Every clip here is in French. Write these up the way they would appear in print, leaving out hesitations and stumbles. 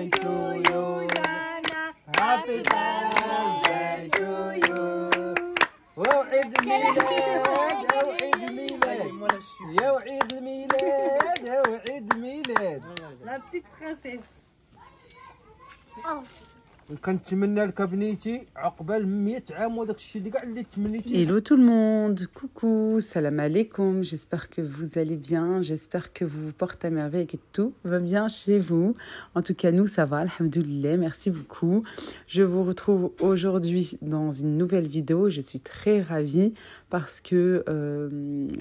birthday to you, Jana. Happy birthday to you. وعيد الميلاد وعيد الميلاد يا وعيد الميلاد يا وعيد الميلاد. La petite princesse. كنتمنى لك بنيتي عقبال 100 عام وداك الشيء اللي كاع اللي تمنيتي. Hello tout le monde, coucou, salam alaikum, j'espère que vous allez bien, j'espère que vous vous portez à merveille et que tout va bien chez vous. En tout cas, nous, ça va, alhamdoulilah, merci beaucoup. Je vous retrouve aujourd'hui dans une nouvelle vidéo, je suis très ravie parce que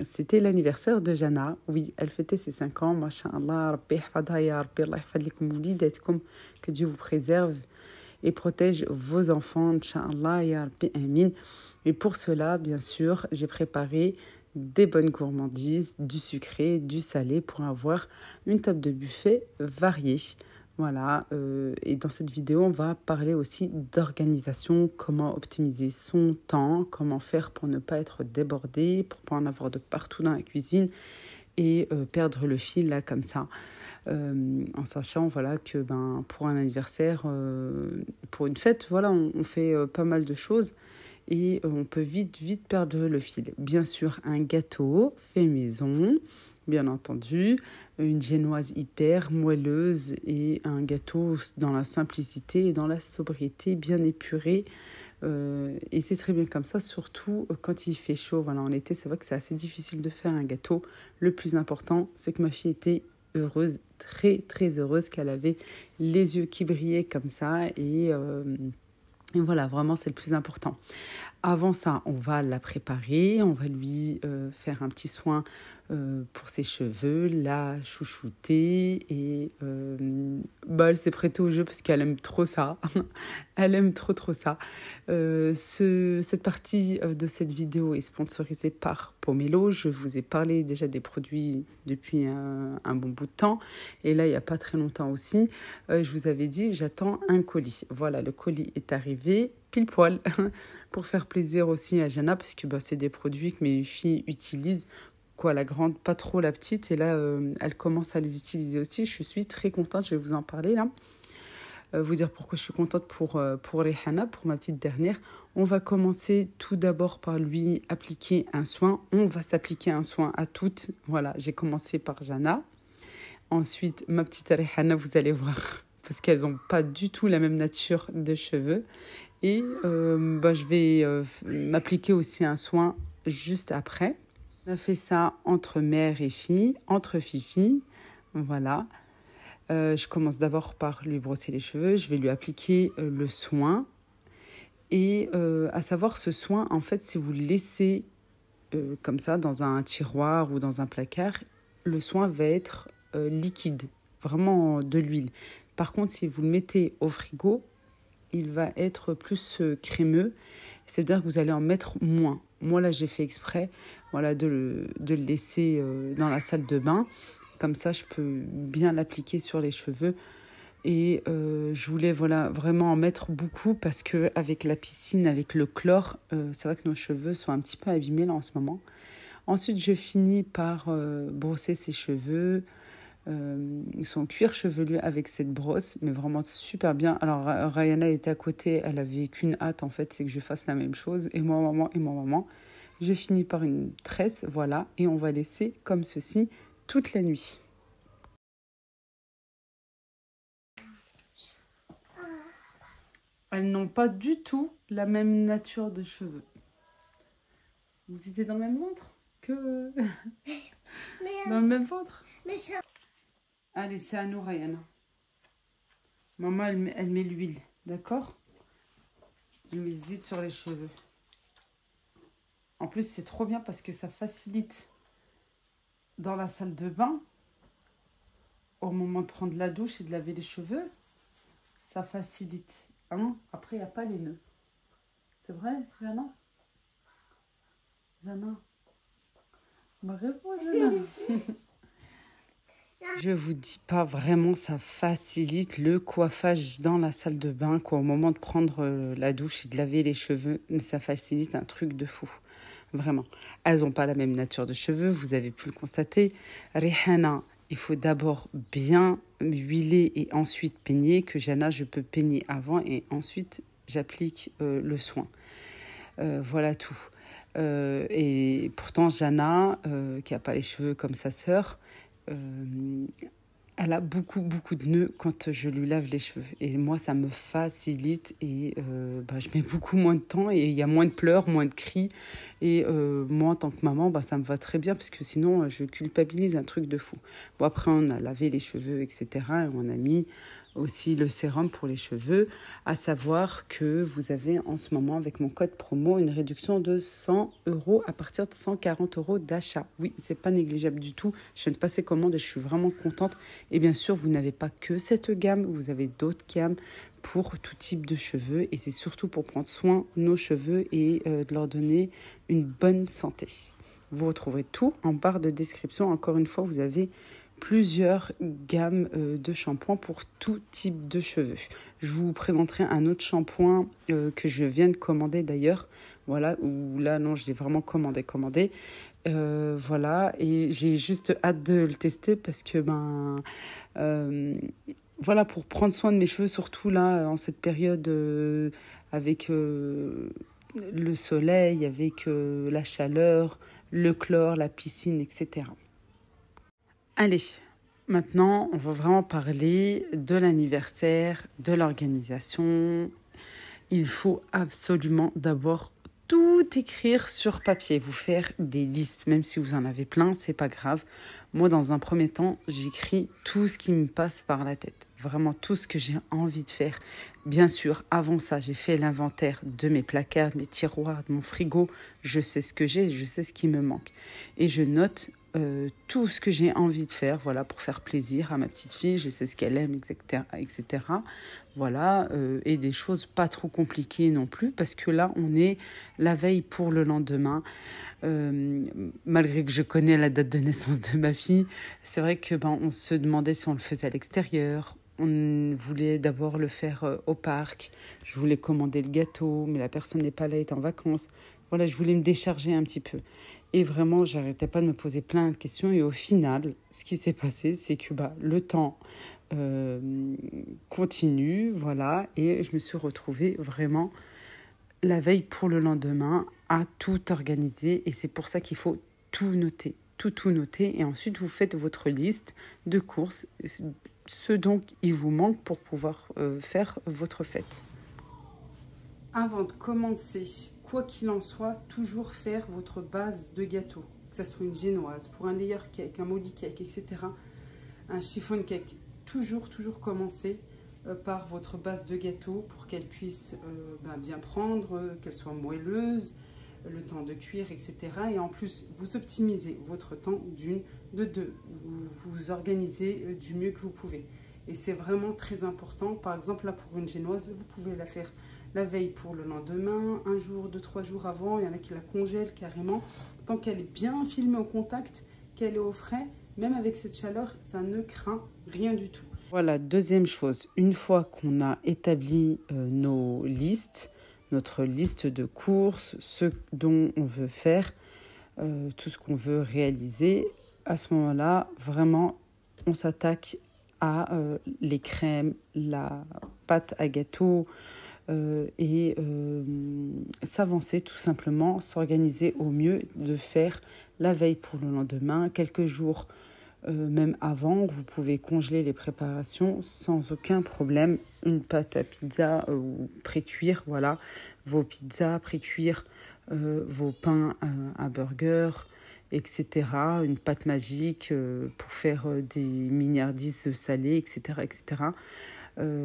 c'était l'anniversaire de Jana. Oui, elle fêtait ses 5 ans, masha'Allah, Rabbi yahfadha ya Rabbi, Allah yahfad likum wlidatkum, que Dieu vous préserve et protège vos enfants, Inch'Allah, ya Rabbi, amin. Et pour cela, bien sûr, j'ai préparé des bonnes gourmandises, du sucré, du salé, pour avoir une table de buffet variée. Voilà, et dans cette vidéo, on va parler aussi d'organisation, comment optimiser son temps, comment faire pour ne pas être débordé, pour ne pas en avoir de partout dans la cuisine et perdre le fil là comme ça. En sachant voilà que pour un anniversaire, pour une fête, voilà, on fait pas mal de choses et on peut vite perdre le fil. Bien sûr, un gâteau fait maison, bien entendu, une génoise hyper moelleuse et un gâteau dans la simplicité et dans la sobriété, bien épuré. Et c'est très bien comme ça, surtout quand il fait chaud. Voilà, en été, c'est vrai que c'est assez difficile de faire un gâteau. Le plus important, c'est que ma fille était heureuse, très heureuse, qu'elle avait les yeux qui brillaient comme ça et voilà, vraiment c'est le plus important. Avant ça, on va la préparer, on va lui faire un petit soin pour ses cheveux, la chouchouter et elle s'est prêtée au jeu parce qu'elle aime trop ça. Elle aime trop ça. Cette partie de cette vidéo est sponsorisée par Pomelo. Je vous ai parlé déjà des produits depuis un bon bout de temps. Et là, il n'y a pas très longtemps aussi, je vous avais dit, j'attends un colis. Voilà, le colis est arrivé pile poil pour faire plaisir aussi à Jana parce que c'est des produits que mes filles utilisent. Quoi, la grande, pas trop la petite. Et là, elle commence à les utiliser aussi. Je suis très contente, je vais vous en parler là. Vous dire pourquoi je suis contente pour Rihanna, pour ma petite dernière. On va commencer tout d'abord par lui appliquer un soin. On va s'appliquer un soin à toutes. Voilà, j'ai commencé par Jana. Ensuite, ma petite Rihanna, vous allez voir, parce qu'elles n'ont pas du tout la même nature de cheveux. Et je vais m'appliquer aussi un soin juste après. On a fait ça entre mère et fille, entre fifi. Voilà. Je commence d'abord par lui brosser les cheveux. Je vais lui appliquer le soin. Et à savoir, ce soin, en fait, si vous le laissez comme ça dans un tiroir ou dans un placard, le soin va être liquide, vraiment de l'huile. Par contre, si vous le mettez au frigo, il va être plus crémeux. C'est-à-dire que vous allez en mettre moins. Moi, là, j'ai fait exprès de le laisser dans la salle de bain. Comme ça, je peux bien l'appliquer sur les cheveux. Et je voulais vraiment en mettre beaucoup parce qu'avec la piscine, avec le chlore, c'est vrai que nos cheveux sont un petit peu abîmés là en ce moment. Ensuite, je finis par brosser ses cheveux. Son cuir chevelu avec cette brosse, mais vraiment super bien. Alors Rihanna était à côté, elle avait qu'une hâte en fait, c'est que je fasse la même chose. Et moi maman, je finis par une tresse, voilà, et on va laisser comme ceci toute la nuit. Elles n'ont pas du tout la même nature de cheveux. Vous étiez dans le même ventre que dans le même ventre. Allez, c'est à nous, Rihanna. Maman, elle met l'huile, d'accord? Elle met zit sur les cheveux. En plus, c'est trop bien parce que ça facilite dans la salle de bain, au moment de prendre la douche et de laver les cheveux, ça facilite. Hein? Après, il n'y a pas les nœuds. C'est vrai, Jana? Jana? Réponds, Jana. Je vous dis pas, vraiment, ça facilite le coiffage dans la salle de bain, quoi, au moment de prendre la douche et de laver les cheveux. Mais ça facilite un truc de fou. Vraiment. Elles n'ont pas la même nature de cheveux, vous avez pu le constater. Rihanna il faut d'abord bien huiler et ensuite peigner, que Jana, je peux peigner avant et ensuite j'applique le soin. Voilà tout. Et pourtant, Jana, qui n'a pas les cheveux comme sa sœur, elle a beaucoup de nœuds quand je lui lave les cheveux. Et moi, ça me facilite et je mets beaucoup moins de temps et il y a moins de pleurs, moins de cris. Et moi, en tant que maman, ça me va très bien parce que sinon, je culpabilise un truc de fou. Bon, après, on a lavé les cheveux, etc. Et on a mis aussi le sérum pour les cheveux, à savoir que vous avez en ce moment avec mon code promo une réduction de 100 € à partir de 140 € d'achat. Oui, c'est pas négligeable du tout. Je viens de passer commande et je suis vraiment contente. Et bien sûr, vous n'avez pas que cette gamme, vous avez d'autres gammes pour tout type de cheveux et c'est surtout pour prendre soin de nos cheveux et de leur donner une bonne santé. Vous retrouverez tout en barre de description. Encore une fois, vous avez plusieurs gammes de shampoings pour tout type de cheveux. Je vous présenterai un autre shampoing que je viens de commander d'ailleurs. Voilà, ou là non, je l'ai vraiment commandé. Voilà, et j'ai juste hâte de le tester parce que voilà, pour prendre soin de mes cheveux, surtout là en cette période avec le soleil, avec la chaleur, le chlore, la piscine, etc. Allez, maintenant, on va vraiment parler de l'anniversaire, de l'organisation. Il faut absolument d'abord tout écrire sur papier, vous faire des listes, même si vous en avez plein, c'est pas grave. Moi, dans un premier temps, j'écris tout ce qui me passe par la tête, vraiment tout ce que j'ai envie de faire. Bien sûr, avant ça, j'ai fait l'inventaire de mes placards, de mes tiroirs, de mon frigo. Je sais ce que j'ai, je sais ce qui me manque. Et je note tout ce que j'ai envie de faire, voilà, pour faire plaisir à ma petite fille, je sais ce qu'elle aime, etc. Voilà, et des choses pas trop compliquées non plus, parce que là, on est la veille pour le lendemain. Malgré que je connais la date de naissance de ma fille, c'est vrai que on se demandait si on le faisait à l'extérieur. On voulait d'abord le faire au parc. Je voulais commander le gâteau, mais la personne n'est pas là, elle est en vacances. Voilà, je voulais me décharger un petit peu. Et vraiment, j'arrêtais pas de me poser plein de questions. Et au final, ce qui s'est passé, c'est que le temps continue, voilà. Et je me suis retrouvée vraiment la veille pour le lendemain à tout organiser. Et c'est pour ça qu'il faut tout noter, tout noter. Et ensuite, vous faites votre liste de courses, ce dont il vous manque pour pouvoir faire votre fête. Avant de commencer, quoi qu'il en soit, toujours faire votre base de gâteau. Que ce soit une génoise, pour un layer cake, un molly cake, etc. Un chiffon cake. Toujours commencer par votre base de gâteau pour qu'elle puisse bien prendre, qu'elle soit moelleuse, le temps de cuire, etc. Et en plus, vous optimisez votre temps de deux. Vous organisez du mieux que vous pouvez. Et c'est vraiment très important. Par exemple, là, pour une génoise, vous pouvez la faire la veille pour le lendemain, 1 jour, 2, 3 jours avant. Il y en a qui la congèlent carrément. Tant qu'elle est bien filmée au contact, qu'elle est au frais, même avec cette chaleur, ça ne craint rien du tout. Voilà, deuxième chose. Une fois qu'on a établi nos listes, notre liste de courses, ce dont on veut faire, tout ce qu'on veut réaliser, à ce moment-là, vraiment, on s'attaque à les crèmes, la pâte à gâteau et s'avancer tout simplement, s'organiser au mieux, de faire la veille pour le lendemain, quelques jours même avant. Vous pouvez congeler les préparations sans aucun problème. Une pâte à pizza ou pré-cuire, voilà, vos pizzas pré-cuire, vos pains à burger, etc. Une pâte magique pour faire des mignardises salées, etc.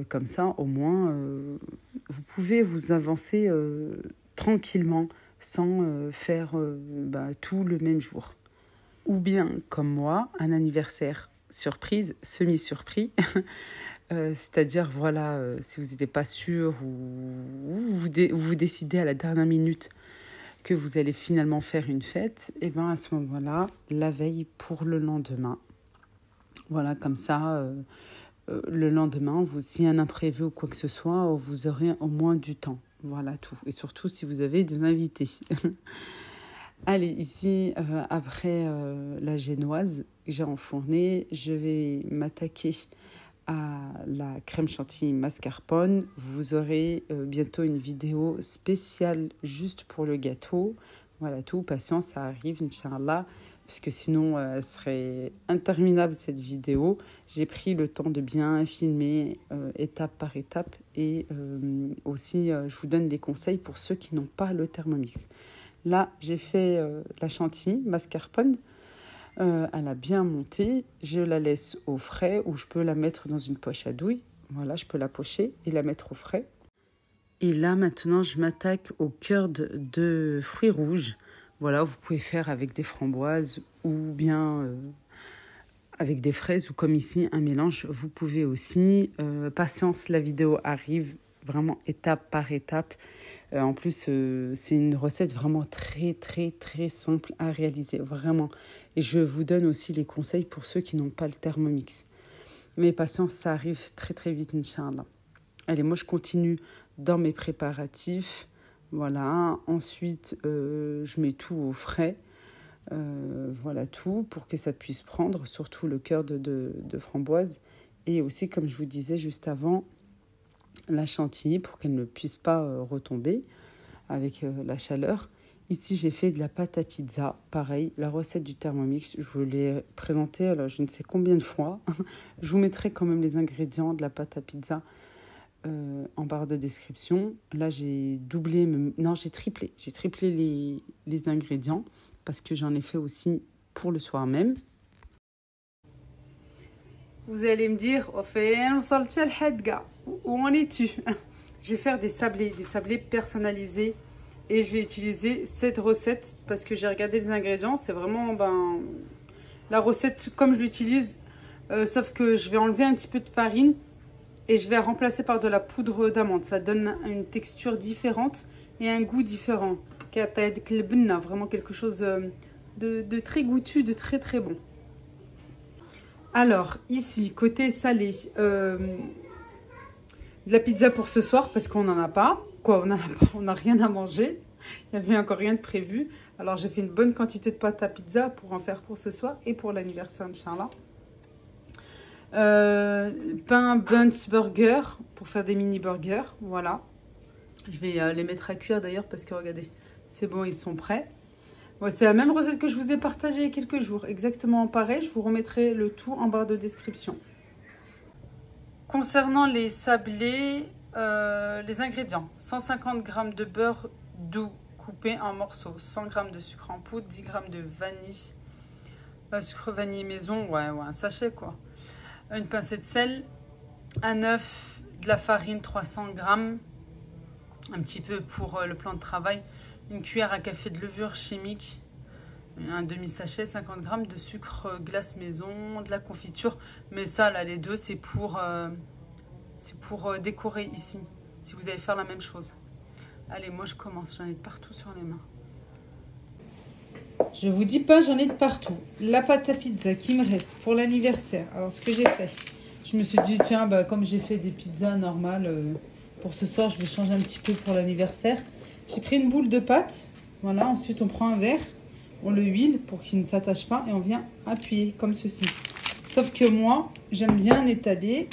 Comme ça, au moins, vous pouvez vous avancer tranquillement sans faire tout le même jour. Ou bien, comme moi, un anniversaire surprise, semi-surpris. C'est-à-dire, voilà, si vous n'êtes pas sûr ou vous décidez à la dernière minute que vous allez finalement faire une fête, et bien à ce moment-là, la veille pour le lendemain. Voilà, comme ça, le lendemain, s'il y a un imprévu ou quoi que ce soit, vous aurez au moins du temps. Voilà tout. Et surtout si vous avez des invités. Allez, ici, après la génoise, que j'ai enfourné. Je vais m'attaquer à la crème chantilly mascarpone. Vous aurez bientôt une vidéo spéciale juste pour le gâteau. Voilà tout, patience, ça arrive, Inch'Allah, puisque sinon, elle serait interminable cette vidéo. J'ai pris le temps de bien filmer étape par étape et aussi, je vous donne des conseils pour ceux qui n'ont pas le Thermomix. Là, j'ai fait la chantilly mascarpone. Elle a bien monté. Je la laisse au frais ou je peux la mettre dans une poche à douille. Voilà, je peux la pocher et la mettre au frais. Et là, maintenant, je m'attaque au cœur de fruits rouges. Voilà, vous pouvez faire avec des framboises ou bien avec des fraises ou comme ici, un mélange. Vous pouvez aussi. Patience, la vidéo arrive vraiment étape par étape. En plus, c'est une recette vraiment très, très, très simple à réaliser, vraiment. Et je vous donne aussi les conseils pour ceux qui n'ont pas le Thermomix. Mais patience, ça arrive très, très vite, Inch'Allah. Allez, moi, je continue dans mes préparatifs. Voilà. Ensuite, je mets tout au frais. Voilà tout pour que ça puisse prendre, surtout le cœur de framboise. Et aussi, comme je vous disais juste avant, la chantilly pour qu'elle ne puisse pas retomber avec la chaleur. Ici, j'ai fait de la pâte à pizza. Pareil, la recette du Thermomix, je vous l'ai présentée alors, je ne sais combien de fois. Je vous mettrai quand même les ingrédients de la pâte à pizza en barre de description. Là, j'ai doublé, non, j'ai triplé. J'ai triplé les ingrédients parce que j'en ai fait aussi pour le soir même. Vous allez me dire, où en es-tu? Je vais faire des sablés personnalisés et je vais utiliser cette recette parce que j'ai regardé les ingrédients. C'est vraiment la recette comme je l'utilise, sauf que je vais enlever un petit peu de farine et je vais remplacer par de la poudre d'amande. Ça donne une texture différente et un goût différent. Vraiment quelque chose de très goûtu, de très très bon. Alors, ici, côté salé, de la pizza pour ce soir, parce qu'on n'en a pas. Quoi, on n'en a pas, on n'a rien à manger. Il n'y avait encore rien de prévu. Alors, j'ai fait une bonne quantité de pâte à pizza pour en faire pour ce soir et pour l'anniversaire, Inch'Allah. Pain buns burger pour faire des mini burgers, voilà. Je vais les mettre à cuire d'ailleurs parce que, regardez, c'est bon, ils sont prêts. Ouais, c'est la même recette que je vous ai partagée il y a quelques jours. Exactement pareil. Je vous remettrai le tout en barre de description. Concernant les sablés, les ingrédients. 150 g de beurre doux coupé en morceaux. 100 g de sucre en poudre. 10 g de vanille. Sucre vanille maison. Ouais, un sachet quoi. Une pincée de sel. Un œuf. De la farine 300 g. Un petit peu pour le plan de travail. Une cuillère à café de levure chimique, un demi-sachet, 50 g de sucre glace maison, de la confiture. Mais ça, là, les deux, c'est pour décorer ici, si vous allez faire la même chose. Allez, moi, je commence. J'en ai de partout sur les mains. Je vous dis pas, j'en ai de partout. La pâte à pizza qui me reste pour l'anniversaire. Alors, ce que j'ai fait, je me suis dit, tiens, comme j'ai fait des pizzas normales, pour ce soir, je vais changer un petit peu pour l'anniversaire. J'ai pris une boule de pâte, voilà, ensuite on prend un verre, on le huile pour qu'il ne s'attache pas et on vient appuyer comme ceci. Sauf que moi, j'aime bien étaler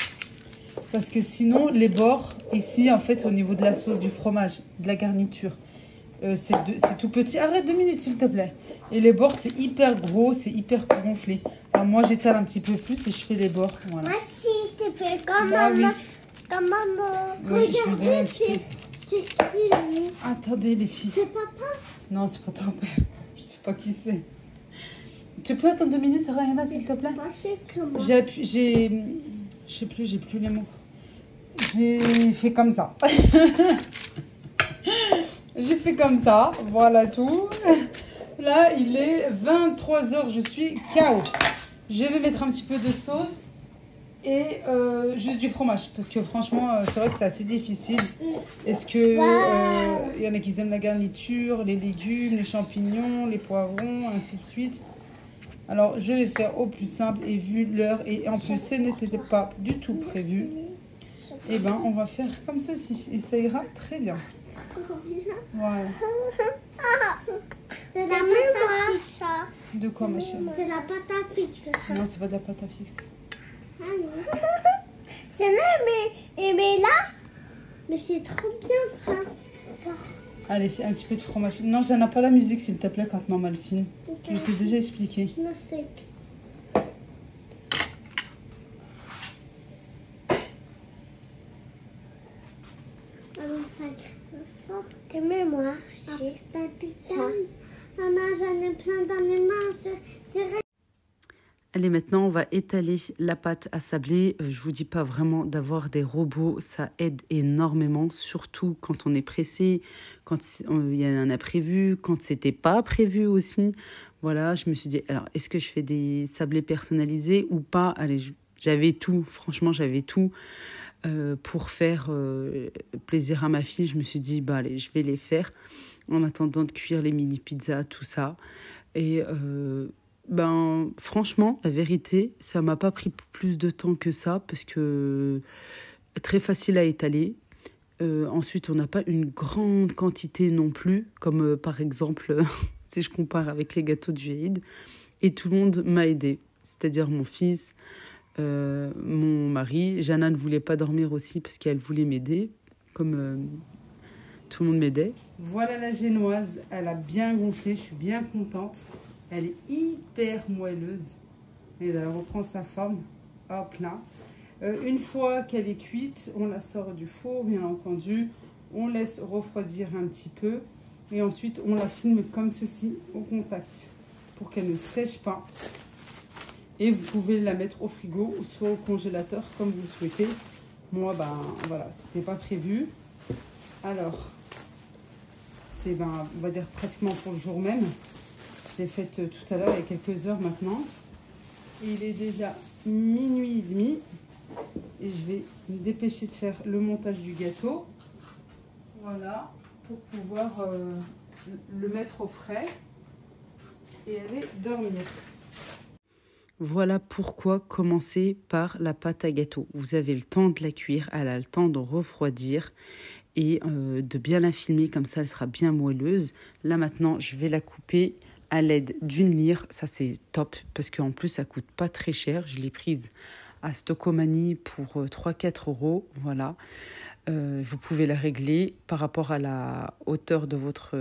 parce que sinon les bords, ici en fait au niveau de la sauce, du fromage, de la garniture, c'est tout petit. Arrête 2 minutes s'il te plaît. Et les bords c'est hyper gros, c'est hyper gonflé. Alors moi j'étale un petit peu plus et je fais les bords. Voilà. Moi s'il te plaît, comme maman. Oui. Comme maman. Oui, je vais donner un petit peu. C'est qui lui? Attendez les filles. C'est papa? Non, c'est pas ton père. Je sais pas qui c'est. Tu peux attendre 2 minutes, Rayana, s'il te plaît? Je sais plus, j'ai plus les mots. J'ai fait comme ça. J'ai fait comme ça, voilà tout. Là, il est 23 h, je suis KO. Je vais mettre un petit peu de sauce et juste du fromage. Parce que franchement, c'est vrai que c'est assez difficile. Est-ce que y en a qui aiment la garniture, les légumes, les champignons, les poivrons, ainsi de suite. Alors, je vais faire au plus simple et vu l'heure, et en plus, ce n'était pas du tout prévu, et ben, on va faire comme ceci, et ça ira très bien. Voilà. C'est la pâte à fixe, ça. De quoi, ma chérie? C'est la pâte à fixe, ça. Non, c'est pas de la pâte à fixe. Ah non. C'est là, mais là. Mais c'est trop bien, ça. Allez, c'est un petit peu de fromage. Non, j'en ai pas la musique, s'il te plaît, quand maman le filme. Okay. Je t'ai déjà expliqué. Non, c'est... Mais moi, j'ai pas tout ça. Maman, j'en ai plein dans les mains. C'est vrai. Allez, maintenant, on va étaler la pâte à sabler. Je vous dis pas vraiment d'avoir des robots, ça aide énormément, surtout quand on est pressé, quand il y a un imprévu, quand c'était pas prévu aussi. Voilà, je me suis dit, alors, est-ce que je fais des sablés personnalisés ou pas? Allez, j'avais tout, franchement, j'avais tout. Pour faire plaisir à ma fille, je me suis dit, bah allez, je vais les faire en attendant de cuire les mini pizzas, tout ça. Et ben franchement, la vérité, ça m'a pas pris plus de temps que ça parce que très facile à étaler. Ensuite, on n'a pas une grande quantité non plus, comme par exemple, si je compare avec les gâteaux du Eid. Et tout le monde m'a aidé, c'est-à-dire mon fils, mon mari. Jana ne voulait pas dormir aussi parce qu'elle voulait m'aider, comme tout le monde m'aidait. Voilà la génoise, elle a bien gonflé, je suis bien contente. Elle est hyper moelleuse. Et elle reprend sa forme. Hop là. Une fois qu'elle est cuite, on la sort du four, bien entendu. On laisse refroidir un petit peu. Et ensuite, on la filme comme ceci, au contact, pour qu'elle ne sèche pas. Et vous pouvez la mettre au frigo ou soit au congélateur, comme vous le souhaitez. Moi, ben voilà, c'était pas prévu. Alors, c'est, ben, on va dire pratiquement pour le jour même. Je l'ai faite tout à l'heure, il y a quelques heures maintenant. Et il est déjà minuit et demi. Et je vais me dépêcher de faire le montage du gâteau. Voilà, pour pouvoir le mettre au frais et aller dormir. Voilà pourquoi commencer par la pâte à gâteau. Vous avez le temps de la cuire, elle a le temps de refroidir et de bien la filmer, comme ça elle sera bien moelleuse. Là maintenant, je vais la couper à l'aide d'une lyre. Ça c'est top parce qu'en plus ça coûte pas très cher. Je l'ai prise à Stocomanie pour 3-4 €. Voilà. Vous pouvez la régler par rapport à la hauteur de votre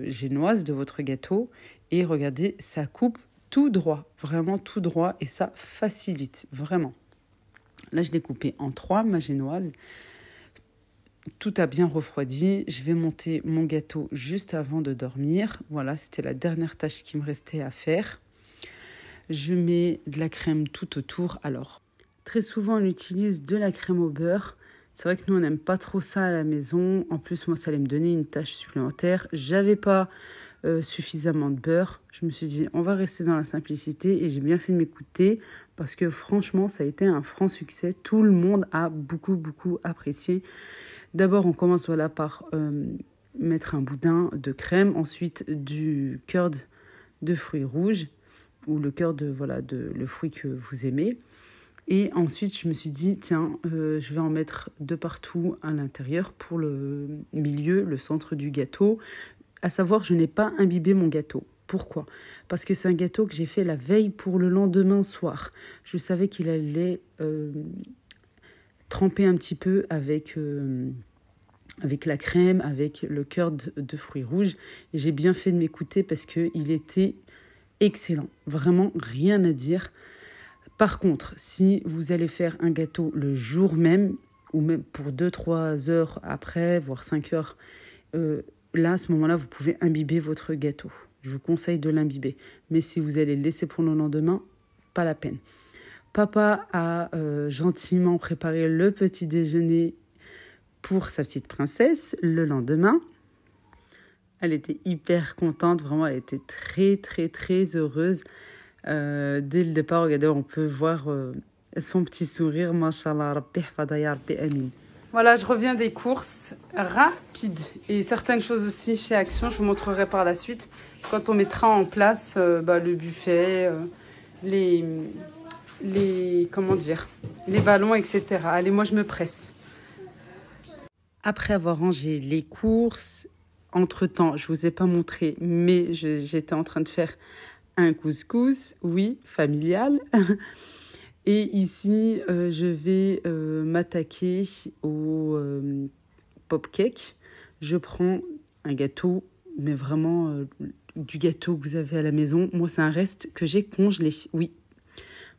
génoise, de votre gâteau. Et regardez, ça coupe tout droit, vraiment tout droit. Et ça facilite, vraiment. Là, je l'ai coupée en 3, ma génoise. Tout a bien refroidi. Je vais monter mon gâteau juste avant de dormir. Voilà, c'était la dernière tâche qui me restait à faire. Je mets de la crème tout autour. Alors, très souvent, on utilise de la crème au beurre. C'est vrai que nous, on n'aime pas trop ça à la maison. En plus, moi, ça allait me donner une tâche supplémentaire. J'avais pas suffisamment de beurre. Je me suis dit, on va rester dans la simplicité. Et j'ai bien fait de m'écouter parce que franchement, ça a été un franc succès. Tout le monde a beaucoup, beaucoup apprécié. D'abord, on commence voilà, par mettre un boudin de crème. Ensuite, du curd de fruits rouges ou le curd de, voilà, le fruit que vous aimez. Et ensuite, je me suis dit, tiens, je vais en mettre de partout à l'intérieur pour le milieu, le centre du gâteau. À savoir, je n'ai pas imbibé mon gâteau. Pourquoi? Parce que c'est un gâteau que j'ai fait la veille pour le lendemain soir. Je savais qu'il allait tremper un petit peu avec la crème, avec le curd de fruits rouges. Et j'ai bien fait de m'écouter parce qu'il était excellent. Vraiment, rien à dire. Par contre, si vous allez faire un gâteau le jour même, ou même pour 2-3 heures après, voire 5 heures, là, à ce moment-là, vous pouvez imbiber votre gâteau. Je vous conseille de l'imbiber. Mais si vous allez le laisser pour le lendemain, pas la peine. Papa a gentiment préparé le petit déjeuner pour sa petite princesse le lendemain. Elle était hyper contente, vraiment, elle était très, très, très heureuse. Dès le départ, regardez, on peut voir son petit sourire. Mashallah, Rabbi hfadha ya Rabbi amin. Voilà, je reviens des courses rapides. Et certaines choses aussi chez Action, je vous montrerai par la suite. Quand on mettra en place le buffet, comment dire, les ballons, etc. Allez, moi je me presse. Après avoir rangé les courses, entre-temps, je ne vous ai pas montré, mais j'étais en train de faire un couscous, oui, familial. Et ici, je vais m'attaquer au pop-cake. Je prends un gâteau, mais vraiment du gâteau que vous avez à la maison. Moi, c'est un reste que j'ai congelé, oui.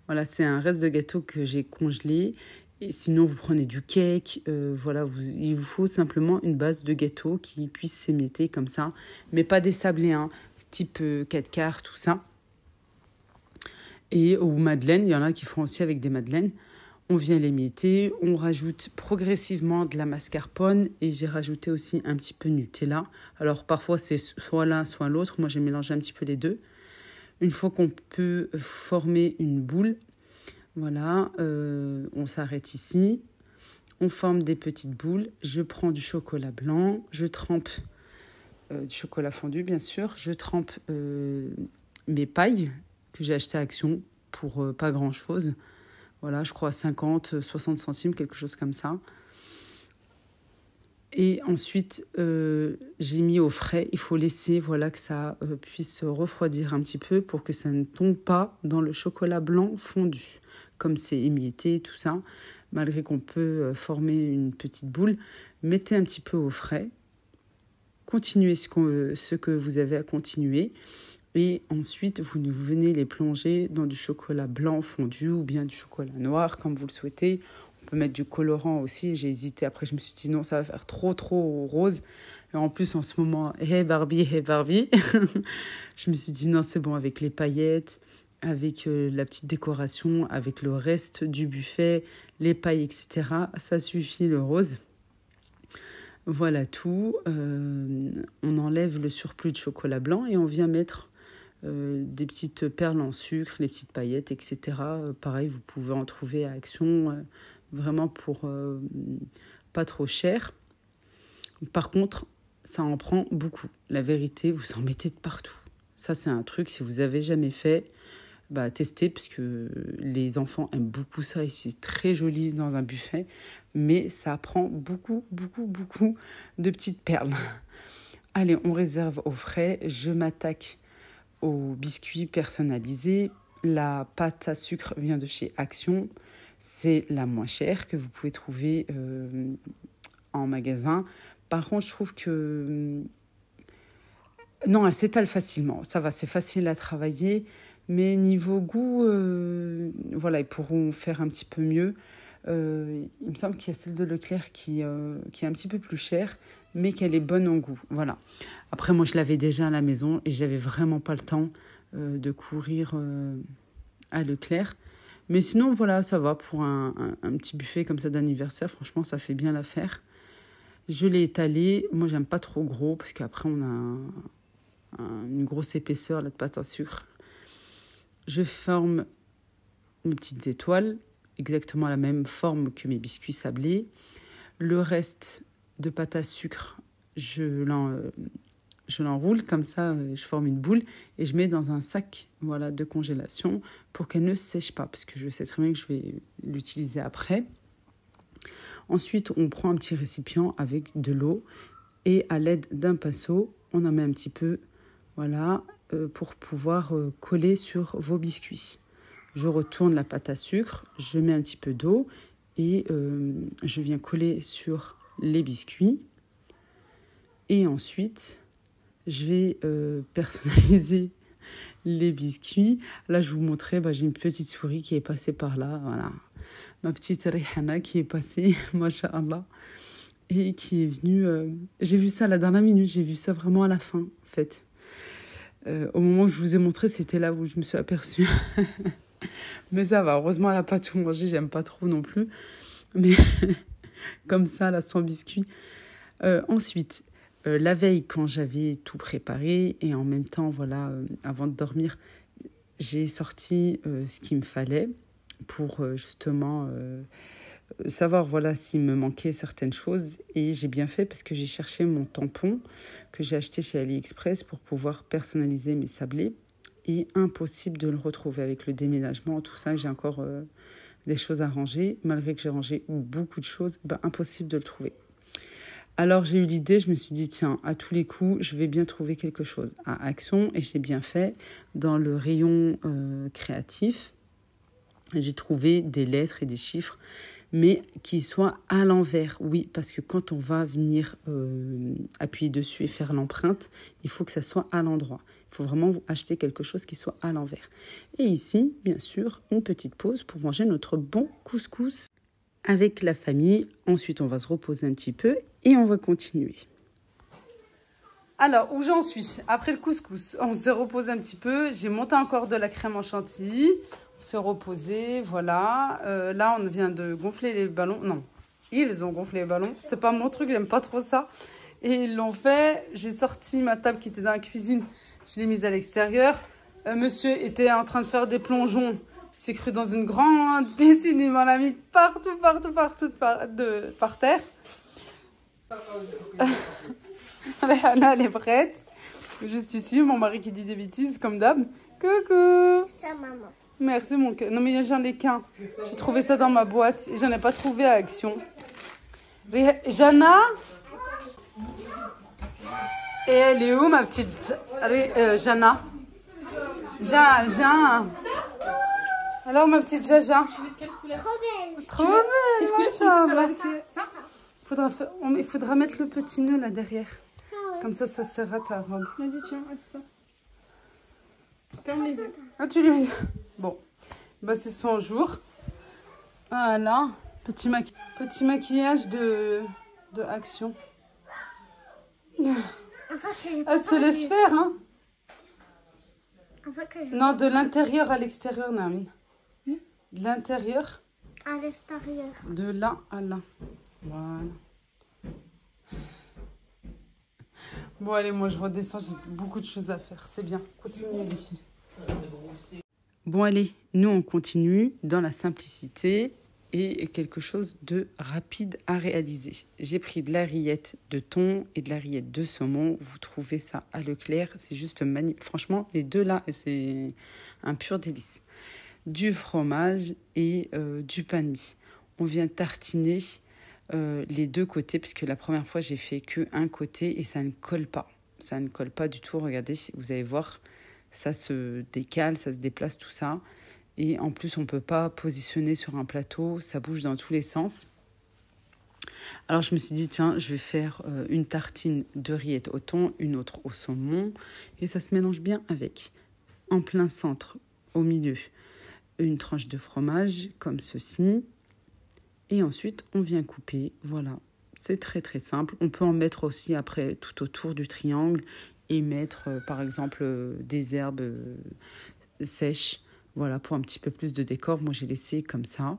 Voilà, c'est un reste de gâteau que j'ai congelé. Et sinon, vous prenez du cake. Voilà, il vous faut simplement une base de gâteau qui puisse s'émietter comme ça. Mais pas des sablés, hein, type 4 quarts, tout ça. Et ou madeleine, il y en a qui font aussi avec des madeleines. On vient l'émietter. On rajoute progressivement de la mascarpone. Et j'ai rajouté aussi un petit peu Nutella. Alors, parfois, c'est soit l'un, soit l'autre. Moi, j'ai mélangé un petit peu les deux. Une fois qu'on peut former une boule, voilà, on s'arrête ici. On forme des petites boules. Je prends du chocolat blanc. Je trempe du chocolat fondu, bien sûr. Je trempe mes pailles que j'ai achetées à Action pour pas grand-chose. Voilà, je crois 50, 60 centimes, quelque chose comme ça. Et ensuite, j'ai mis au frais. Il faut laisser que ça puisse refroidir un petit peu pour que ça ne tombe pas dans le chocolat blanc fondu. Comme c'est émietté, tout ça, malgré qu'on peut former une petite boule, mettez un petit peu au frais. Continuez ce que vous avez à continuer. Et ensuite, vous venez les plonger dans du chocolat blanc fondu ou bien du chocolat noir, comme vous le souhaitez. On peut mettre du colorant aussi. J'ai hésité. Après, je me suis dit non, ça va faire trop rose. Et en plus, en ce moment, hey Barbie. Je me suis dit non, c'est bon, avec les paillettes, avec la petite décoration, avec le reste du buffet, les pailles, etc. Ça suffit, le rose. Voilà tout. On enlève le surplus de chocolat blanc et on vient mettre des petites perles en sucre, les petites paillettes, etc. Pareil, vous pouvez en trouver à Action, vraiment pour pas trop cher. Par contre, ça en prend beaucoup. La vérité, vous en mettez de partout. Ça, c'est un truc, si vous avez jamais fait, testez, parce que les enfants aiment beaucoup ça. C'est très joli dans un buffet, mais ça prend beaucoup de petites perles. Allez, on réserve au frais. Je m'attaque aux biscuits personnalisés. La pâte à sucre vient de chez Action. C'est la moins chère que vous pouvez trouver en magasin. Par contre, je trouve que... Non, elle s'étale facilement. Ça va, c'est facile à travailler. Mais niveau goût, ils pourront faire un petit peu mieux. Il me semble qu'il y a celle de Leclerc qui est un petit peu plus chère, mais qu'elle est bonne en goût. Voilà. Après, moi, je l'avais déjà à la maison et j'avais vraiment pas le temps de courir à Leclerc. Mais sinon, voilà, ça va pour un petit buffet comme ça d'anniversaire. Franchement, ça fait bien l'affaire. Je l'ai étalé. Moi, j'aime pas trop gros parce qu'après, on a une grosse épaisseur là, de pâte à sucre. Je forme mes petites étoiles, exactement la même forme que mes biscuits sablés. Le reste de pâte à sucre, je l'enroule comme ça, je forme une boule et je mets dans un sac de congélation pour qu'elle ne sèche pas, parce que je sais très bien que je vais l'utiliser après. Ensuite, on prend un petit récipient avec de l'eau et à l'aide d'un pinceau, on en met un petit peu, pour pouvoir coller sur vos biscuits. Je retourne la pâte à sucre, je mets un petit peu d'eau et je viens coller sur les biscuits. Et ensuite, je vais personnaliser les biscuits. Là, je vous montrais, j'ai une petite souris qui est passée par là. Voilà. Ma petite Rihana qui est passée, masha'Allah, et qui est venue... j'ai vu ça à la dernière minute, j'ai vu ça vraiment à la fin, en fait. Au moment où je vous ai montré, c'était là où je me suis aperçue. Mais ça va, heureusement, elle n'a pas tout mangé, j'aime pas trop non plus. Mais comme ça, là, sans biscuit. Ensuite, la veille, quand j'avais tout préparé, et en même temps, avant de dormir, j'ai sorti ce qu'il me fallait pour justement savoir s'il me manquait certaines choses. Et j'ai bien fait parce que j'ai cherché mon tampon que j'ai acheté chez AliExpress pour pouvoir personnaliser mes sablés. Et impossible de le retrouver avec le déménagement, tout ça. J'ai encore des choses à ranger. Malgré que j'ai rangé beaucoup de choses, impossible de le trouver. Alors j'ai eu l'idée, je me suis dit tiens, à tous les coups, je vais bien trouver quelque chose à Action et j'ai bien fait. Dans le rayon créatif, j'ai trouvé des lettres et des chiffres, mais qui soient à l'envers. Oui, parce que quand on va venir appuyer dessus et faire l'empreinte, il faut que ça soit à l'endroit. Il faut vraiment acheter quelque chose qui soit à l'envers. Et ici, bien sûr, une petite pause pour manger notre bon couscous avec la famille. Ensuite, on va se reposer un petit peu et on va continuer. Alors, où j'en suis? Après le couscous, on s'est reposé un petit peu. J'ai monté encore de la crème en chantilly. On s'est reposé, voilà. Là, on vient de gonfler les ballons. Non, ils ont gonflé les ballons. C'est pas mon truc, j'aime pas trop ça. Et ils l'ont fait. J'ai sorti ma table qui était dans la cuisine. Je l'ai mise à l'extérieur. Monsieur était en train de faire des plongeons. Il s'est cru dans une grande piscine. Il m'en a mis partout par terre. Anna, elle est prête. Juste ici, mon mari qui dit des bêtises, comme d'hab. Coucou. Ça, maman. Merci, mon cœur. Non, mais j'en ai qu'un. J'ai trouvé ça dans ma boîte et j'en ai pas trouvé à Action. Jana. Et elle est où, ma petite Jana? Jean. Alors, ma petite Jaja? Trop belle. Trop belle, machallah. Il faudra mettre le petit nœud là derrière. Ah ouais. Comme ça sert à ta robe. Vas-y, tiens, assieds-toi. Ferme les yeux. Ah, tu lui... Bon, bah, c'est son jour. Voilà, petit maquillage de Action. Elle se laisse faire, hein? Non, de l'intérieur à l'extérieur, Narmine. De l'intérieur. À l'extérieur. De là à là. Voilà. Bon, allez, moi, je redescends. J'ai beaucoup de choses à faire. C'est bien. Continuez, les filles. Bon, allez, nous, on continue dans la simplicité et quelque chose de rapide à réaliser. J'ai pris de la rillette de thon et de la rillette de saumon. Vous trouvez ça à Leclerc. C'est juste magnifique. Franchement, les deux là, c'est un pur délice. Du fromage et du pain de mie. On vient tartiner les deux côtés, puisque la première fois, j'ai fait qu'un côté et ça ne colle pas. Ça ne colle pas du tout. Regardez, vous allez voir, ça se décale, ça se déplace, tout ça. Et en plus, on ne peut pas positionner sur un plateau, ça bouge dans tous les sens. Alors, je me suis dit, tiens, je vais faire une tartine de rillettes au thon, une autre au saumon. Et ça se mélange bien avec. En plein centre, au milieu, une tranche de fromage, comme ceci. Et ensuite, on vient couper. Voilà, c'est très, très simple. On peut en mettre aussi après tout autour du triangle et mettre, par exemple, des herbes sèches. Voilà, pour un petit peu plus de décor. Moi, j'ai laissé comme ça.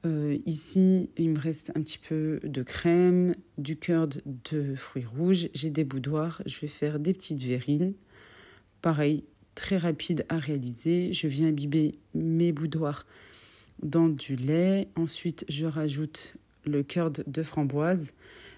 Ici, il me reste un petit peu de crème, du curd de fruits rouges. J'ai des boudoirs. Je vais faire des petites verrines. Pareil, très rapide à réaliser. Je viens imbiber mes boudoirs dans du lait. Ensuite, je rajoute le curd de framboise.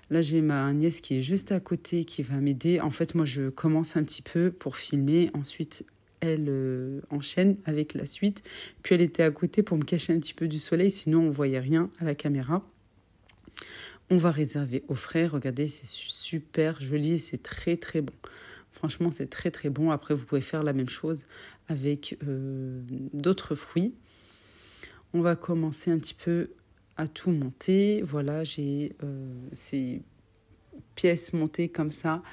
Là, j'ai ma nièce qui est juste à côté qui va m'aider. En fait, moi, je commence un petit peu pour filmer. Ensuite, elle enchaîne avec la suite. Puis elle était à côté pour me cacher un petit peu du soleil, sinon on ne voyait rien à la caméra. On va réserver au frais. Regardez, c'est super joli et c'est très très bon. Franchement, c'est très très bon. Après, vous pouvez faire la même chose avec d'autres fruits. On va commencer un petit peu à tout monter. Voilà, j'ai ces pièces montées comme ça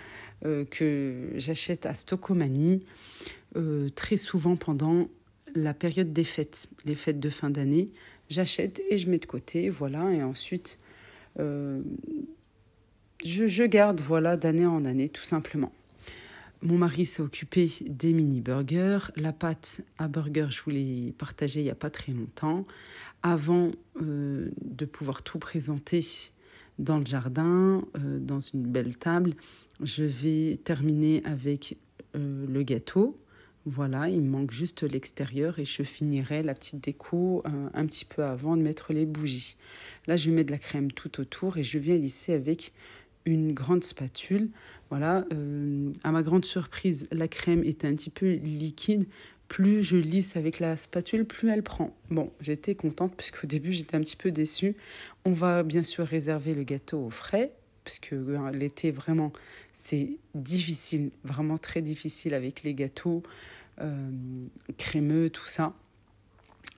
que j'achète à Stocomanie. Très souvent pendant la période des fêtes, les fêtes de fin d'année, j'achète et je mets de côté, voilà, et ensuite je garde, voilà, d'année en année, tout simplement. Mon mari s'est occupé des mini-burgers. La pâte à burger, je vous l'ai partagée il n'y a pas très longtemps. Avant de pouvoir tout présenter dans le jardin, dans une belle table, je vais terminer avec le gâteau. Voilà, il me manque juste l'extérieur et je finirai la petite déco un petit peu avant de mettre les bougies. Là, je mets de la crème tout autour et je viens lisser avec une grande spatule. Voilà, à ma grande surprise, la crème est un petit peu liquide. Plus je lisse avec la spatule, plus elle prend. Bon, j'étais contente puisqu'au début, j'étais un petit peu déçue. On va bien sûr réserver le gâteau au frais. parce que l'été, vraiment, c'est difficile, vraiment très difficile avec les gâteaux crémeux, tout ça.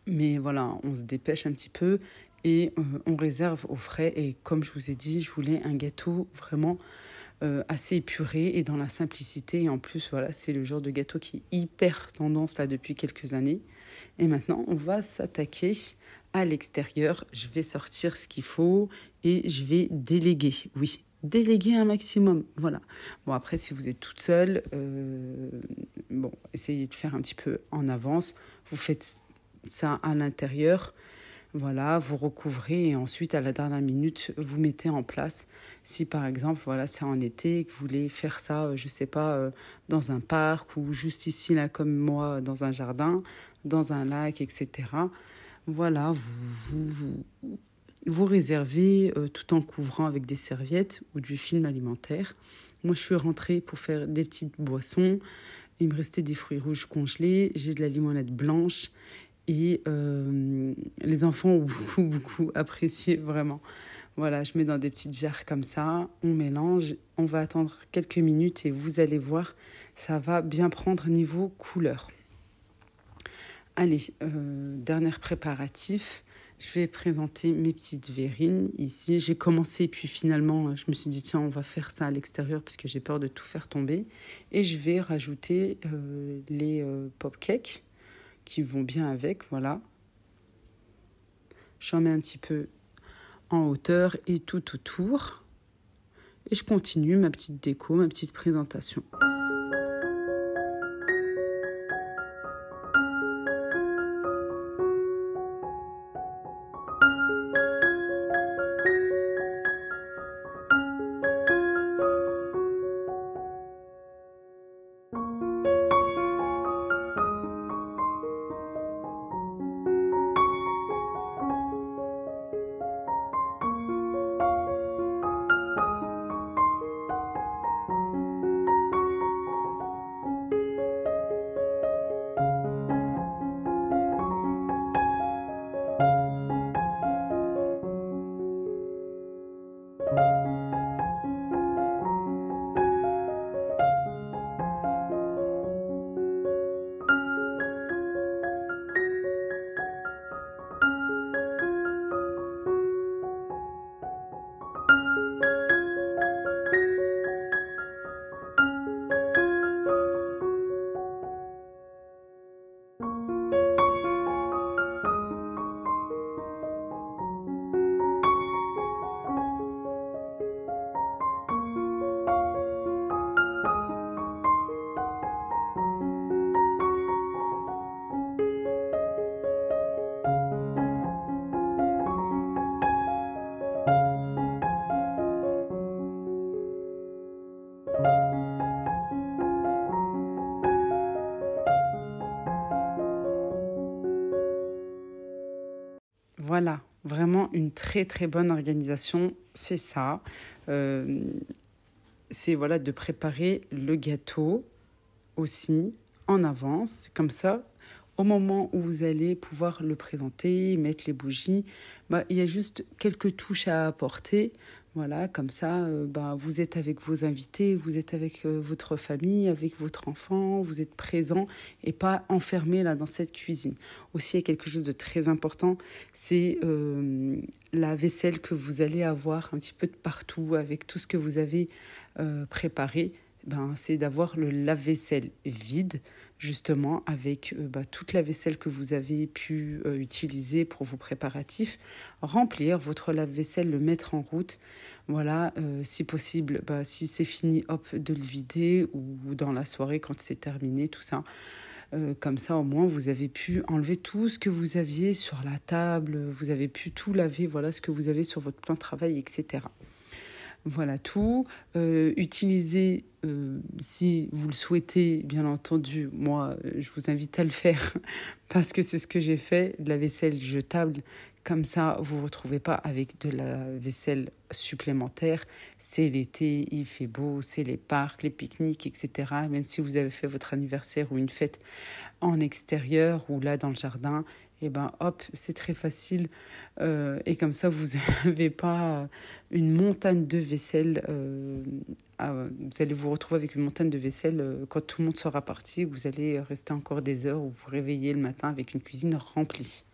Mais voilà, on se dépêche un petit peu et on réserve au frais. Et comme je vous ai dit, je voulais un gâteau vraiment assez épuré et dans la simplicité. Et en plus, voilà, c'est le genre de gâteau qui est hyper tendance là depuis quelques années. Et maintenant, on va s'attaquer à l'extérieur. Je vais sortir ce qu'il faut et je vais déléguer. Oui, déléguer un maximum. Voilà. Bon, après, si vous êtes toute seule, essayez de faire un petit peu en avance. Vous faites ça à l'intérieur. Voilà, vous recouvrez et ensuite, à la dernière minute, vous mettez en place. Si, par exemple, voilà, c'est en été et que vous voulez faire ça, je ne sais pas, dans un parc ou juste ici, là, comme moi, dans un jardin, dans un lac, etc. Voilà, vous réservez tout en couvrant avec des serviettes ou du film alimentaire. Moi, je suis rentrée pour faire des petites boissons. Il me restait des fruits rouges congelés. J'ai de la limonade blanche. Et les enfants ont beaucoup apprécié, vraiment. Voilà, je mets dans des petites jarres comme ça, on mélange, on va attendre quelques minutes et vous allez voir, ça va bien prendre niveau couleur. Allez, dernier préparatif, je vais présenter mes petites verrines ici. J'ai commencé, puis finalement, je me suis dit, tiens, on va faire ça à l'extérieur parce que j'ai peur de tout faire tomber. Et je vais rajouter les pop-cakes qui vont bien avec, voilà. J'en mets un petit peu en hauteur et tout autour. Et je continue ma petite déco, ma petite présentation. Voilà, vraiment une très très bonne organisation, c'est ça. C'est voilà, de préparer le gâteau aussi en avance, comme ça, au moment où vous allez pouvoir le présenter, mettre les bougies, il y a juste quelques touches à apporter. Voilà, comme ça, vous êtes avec vos invités, vous êtes avec votre famille, avec votre enfant, vous êtes présent et pas enfermé là dans cette cuisine. Aussi, il y a quelque chose de très important, c'est la vaisselle que vous allez avoir un petit peu de partout avec tout ce que vous avez préparé. C'est d'avoir le lave-vaisselle vide, justement, avec toute la vaisselle que vous avez pu utiliser pour vos préparatifs. Remplir votre lave-vaisselle, le mettre en route. Voilà, si possible, si c'est fini, hop, de le vider ou dans la soirée quand c'est terminé, tout ça. Comme ça, au moins, vous avez pu enlever tout ce que vous aviez sur la table, vous avez pu tout laver, voilà ce que vous avez sur votre plan de travail, etc. Voilà tout. Utilisez, si vous le souhaitez, bien entendu, moi, je vous invite à le faire parce que c'est ce que j'ai fait, de la vaisselle jetable. Comme ça, vous ne vous retrouvez pas avec de la vaisselle supplémentaire. C'est l'été, il fait beau, c'est les parcs, les pique-niques, etc. Même si vous avez fait votre anniversaire ou une fête en extérieur ou là dans le jardin, et ben hop, c'est très facile. Et comme ça, vous n'avez pas une montagne de vaisselle. Vous allez vous retrouver avec une montagne de vaisselle quand tout le monde sera parti. Vous allez rester encore des heures ou vous réveiller le matin avec une cuisine remplie.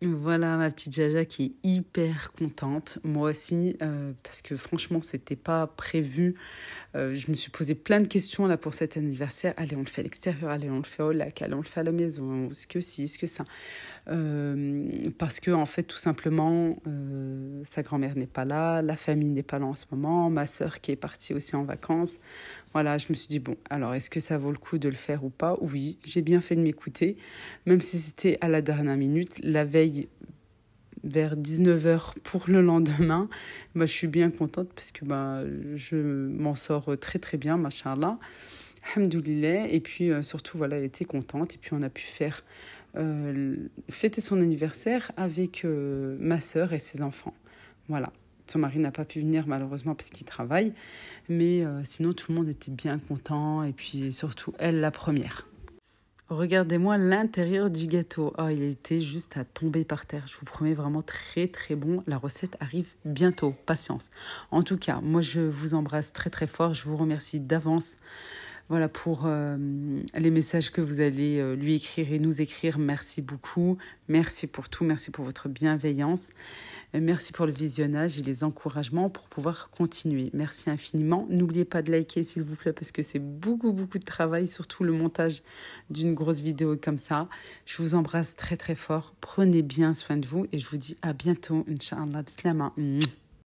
Voilà ma petite Jaja qui est hyper contente. Moi aussi, parce que franchement, c'était pas prévu. Je me suis posé plein de questions là pour cet anniversaire. Allez, on le fait à l'extérieur. Allez, on le fait au lac. Allez, on le fait à la maison. Est-ce que si, est-ce que ça parce que en fait, tout simplement, sa grand-mère n'est pas là, la famille n'est pas là en ce moment, ma sœur qui est partie aussi en vacances. Voilà, je me suis dit, bon, alors est-ce que ça vaut le coup de le faire ou pas? Oui, j'ai bien fait de m'écouter, même si c'était à la dernière minute, la veille vers 19h pour le lendemain. Je suis bien contente parce que je m'en sors très très bien, machallah. Alhamdoulilah. Et puis surtout, voilà, elle était contente. Et puis on a pu faire fêter son anniversaire avec ma sœur et ses enfants. Voilà. Son mari n'a pas pu venir malheureusement parce qu'il travaille. Mais sinon, tout le monde était bien content. Et puis surtout, elle, la première. Regardez-moi l'intérieur du gâteau. Oh, il était juste à tomber par terre. Je vous promets, vraiment très très bon. La recette arrive bientôt. Patience. En tout cas, moi je vous embrasse très très fort. Je vous remercie d'avance. Voilà pour les messages que vous allez lui écrire et nous écrire. Merci beaucoup. Merci pour tout. Merci pour votre bienveillance. Merci pour le visionnage et les encouragements pour pouvoir continuer. Merci infiniment. N'oubliez pas de liker, s'il vous plaît, parce que c'est beaucoup, beaucoup de travail, surtout le montage d'une grosse vidéo comme ça. Je vous embrasse très, très fort. Prenez bien soin de vous et je vous dis à bientôt. Inch'Allah. Bislama.